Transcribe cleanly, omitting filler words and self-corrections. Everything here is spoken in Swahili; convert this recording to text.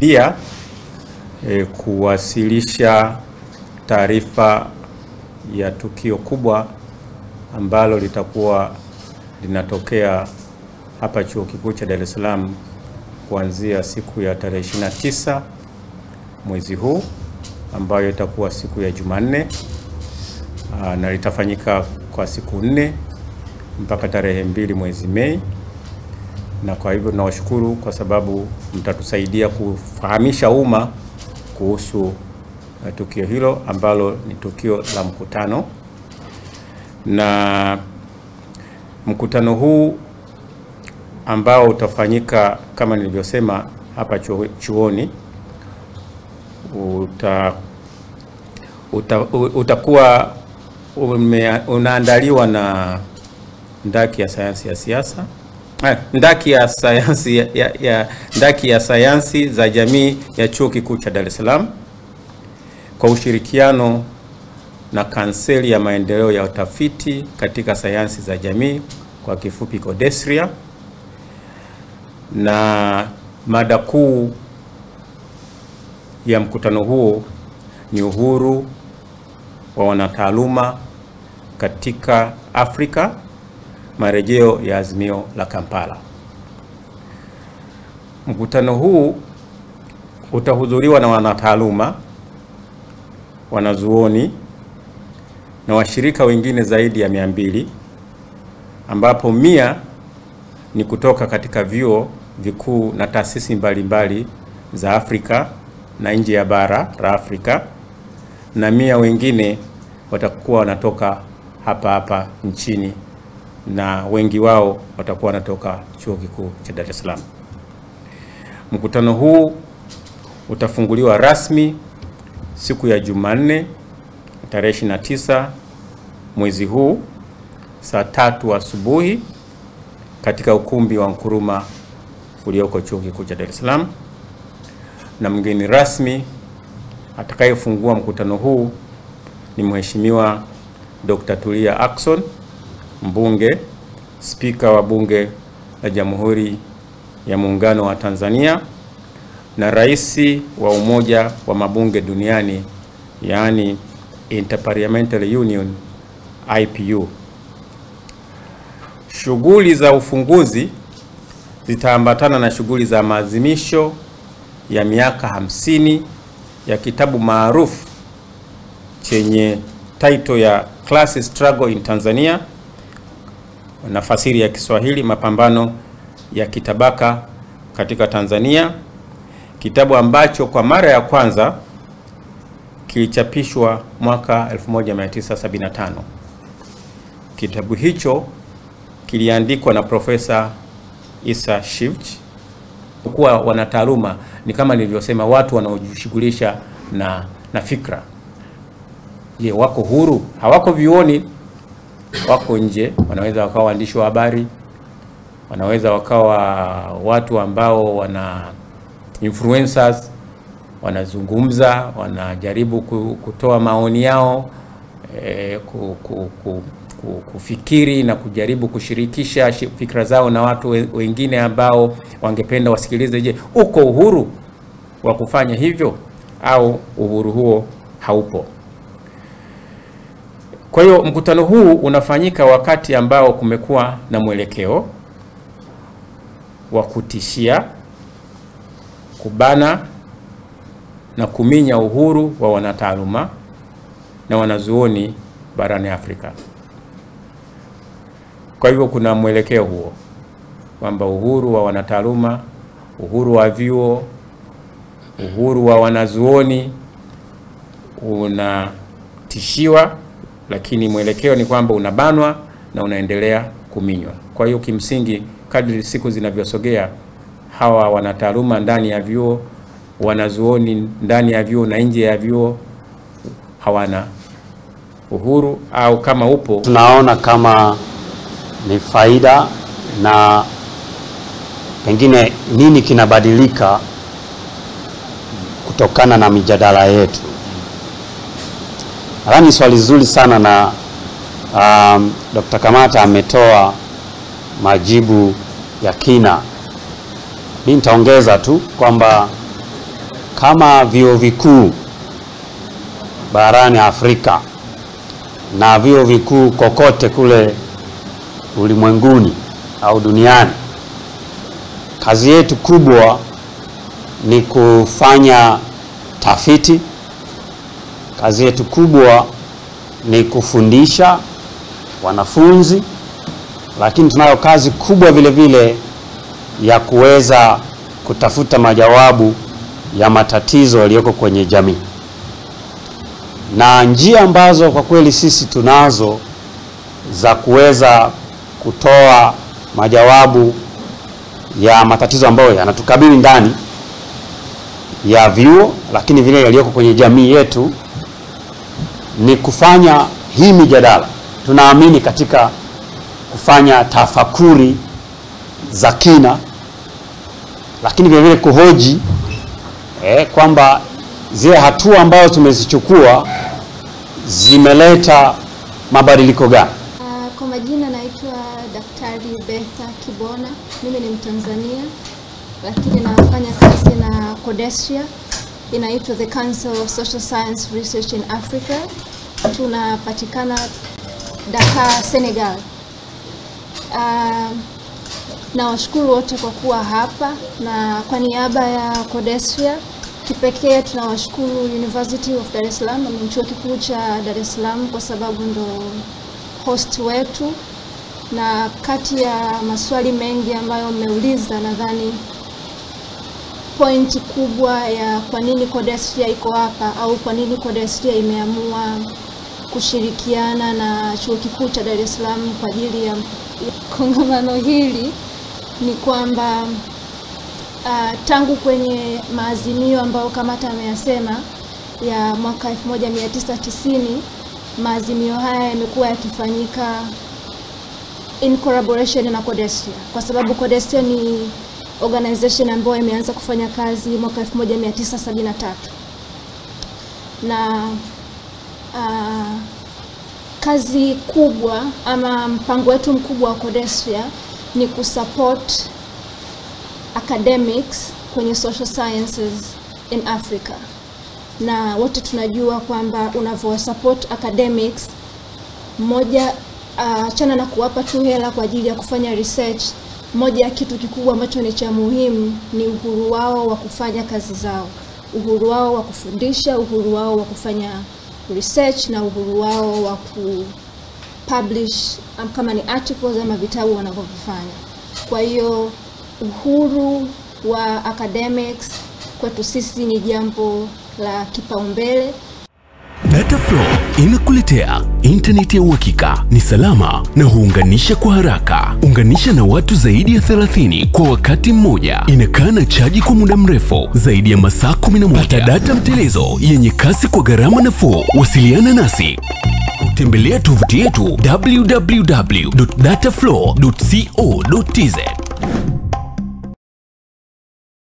Pia kuwasilisha taarifa ya tukio kubwa ambalo litakuwa linatokea hapa Chuo Kikuu cha Dar es Salaam kuanzia siku ya tarehe 29 mwezi huu, ambayo itakuwa siku ya Jumanne, na litafanyika kwa siku 4 mpaka tarehe 2 mwezi Mei. Na kwa hivyo tunawashukuru kwa sababu mtatusaidia kufahamisha umma kuhusu tukio hilo ambalo ni tukio la mkutano. Na mkutano huu ambao utafanyika kama nilivyosema hapa chuoni utakuwa unaandaliwa na ndaki ya sayansi ya siasa, ndaki ya sayansi za jamii ya Chuo Kikuu cha Dar es Salaam kwa ushirikiano na Kanseli ya Maendeleo ya Utafiti katika Sayansi za Jamii, kwa kifupi CODESRIA. Na mada kuu ya mkutano huo ni uhuru wa wanataaluma katika Afrika, marejeo ya azimio la Kampala. Mkutano huu utahudhuriwa na wanataaluma, wanazuoni na washirika wengine zaidi ya 200, ambapo 100 ni kutoka katika vyuo vikuu na taasisi mbalimbali za Afrika na nje ya bara la Afrika, na 100 wengine watakuwa wanatoka hapa nchini, na wengi wao watakuwa wanatoka Chuo Kikuu cha Dar es Salaam. Mkutano huu utafunguliwa rasmi siku ya Jumanne tarehe 29 mwezi huu saa 3 asubuhi katika ukumbi wa Nkrumah ulioko Chuo Kikuu cha Dar es Salaam, na mgeni rasmi atakayefungua mkutano huu ni Mheshimiwa Dr. Tulia Ackson, mbunge, spika wa Bunge la Jamhuri ya Muungano wa Tanzania na rais wa Umoja wa Mabunge Duniani, yaani Interparliamentary Union, IPU. Shughuli za ufunguzi zitaambatana na shughuli za maadhimisho ya miaka 50 ya kitabu maarufu chenye title ya Class Struggle in Tanzania, na fasiri ya Kiswahili, mapambano ya kitabaka katika Tanzania, kitabu ambacho kwa mara ya kwanza kilichapishwa mwaka 1975. Kitabu hicho kiliandikwa na Profesa Issa Shivji. Kwa wanataaluma ni kama nilivyosema, watu wanaojishughulisha na fikra. Je, wako huru? Hawako vioni, wako nje. Wanaweza wakawa waandishi wa habari, wanaweza wakawa watu ambao wana influencers, wanazungumza, wanajaribu kutoa maoni yao, kufikiri na kujaribu kushirikisha fikra zao na watu wengine ambao wangependa wasikilize. Je, uko uhuru wa kufanya hivyo au uhuru huo haupo? Kwa hiyo mkutano huu unafanyika wakati ambao kumekuwa na mwelekeo wa kutishia, kubana na kuminya uhuru wa wanataaluma na wanazuoni barani Afrika. Kwa hivyo kuna mwelekeo huo kwamba uhuru wa wanataaluma, uhuru wa vyuo, uhuru wa wanazuoni unatishiwa, lakini mwelekeo ni kwamba unabanwa na unaendelea kuminywa. Kwa hiyo kimsingi, kadri siku zinavyosogea, hawa wanataaluma ndani ya vyuo, wanazuoni ndani ya vyuo na nje ya vyuo hawana uhuru, au kama upo tunaona kama ni faida, na pengine nini kinabadilika kutokana na mijadala yetu. Nadhani swali zuri sana, na Dr. Kamata ametoa majibu ya kina. Mimi nitaongeza tu kwamba kama vyuo vikuu barani Afrika na vyuo vikuu kokote kule ulimwenguni au duniani, kazi yetu kubwa ni kufanya tafiti. Kazi yetu kubwa ni kufundisha wanafunzi, lakini tunayo kazi kubwa vile vile ya kuweza kutafuta majawabu ya matatizo yaliyoko kwenye jamii. Na njia ambazo kwa kweli sisi tunazo za kuweza kutoa majawabu ya matatizo ambayo yanatukabili ndani ya vyuo, lakini vile yaliyoko kwenye jamii yetu, ni kufanya hii mijadala. Tunaamini katika kufanya tafakuri za kina, lakini vile vile kuhoji kwamba zile hatua ambazo tumezichukua zimeleta mabadiliko gani. Kwa majina naitwa Daktari Betha Kibona. Mimi ni Mtanzania, lakini nafanya kazi na CODESRIA, inaitwa The Council of Social Science Research in Africa. Tunapatikana Dakar, Senegal. Na washukuru wote kwa kuwa hapa, na kwa niaba ya CODESRIA kipekee tunawashukuru University of Dar es Salaam na chuo kikuu cha Dar es Salaam kwa sababu ndo host wetu. Na kati ya maswali mengi ambayo mmeuliza, nadhani point kubwa ya kwa nini CODESRIA iko hapa au kwa nini CODESRIA imeamua kushirikiana na chuo kikuu cha Dar es Salaam kwa ajili ya kongamano hili ni kwamba tangu kwenye maazimio ambayo kamata ameyasema ya mwaka 1990, maazimio haya yamekuwa yakifanyika in collaboration na CODESRIA, kwa sababu CODESRIA ni organization ambayo imeanza kufanya kazi mwaka 1973. Na kazi kubwa ama mpango wetu mkubwa wa CODESRIA ni kusupport academics kwenye social sciences in Africa. Na wote tunajua kwamba unavyo support academics, moja chana na kuwapa tu hela kwa ajili ya kufanya research, moja ya kitu kikubwa ambacho ni cha muhimu ni uhuru wao wa kufanya kazi zao, uhuru wao wa kufundisha, uhuru wao wa kufanya research, na uhuru wao wa kupublish kama ni articles ama vitabu wanavyofanya. Kwa hiyo uhuru wa academics kwetu sisi ni jambo la kipaumbele. Dataflow inakuletea internet ya uhakika, ni salama na huunganisha kwa haraka. Unganisha na watu zaidi ya 30 kwa wakati mmoja. Inakaa na chaji kwa muda mrefu zaidi ya masaa 11. Pata data mtelezo yenye kasi kwa gharama nafuu. Wasiliana nasi. Tembelea tovuti yetu www.dataflow.co.tz.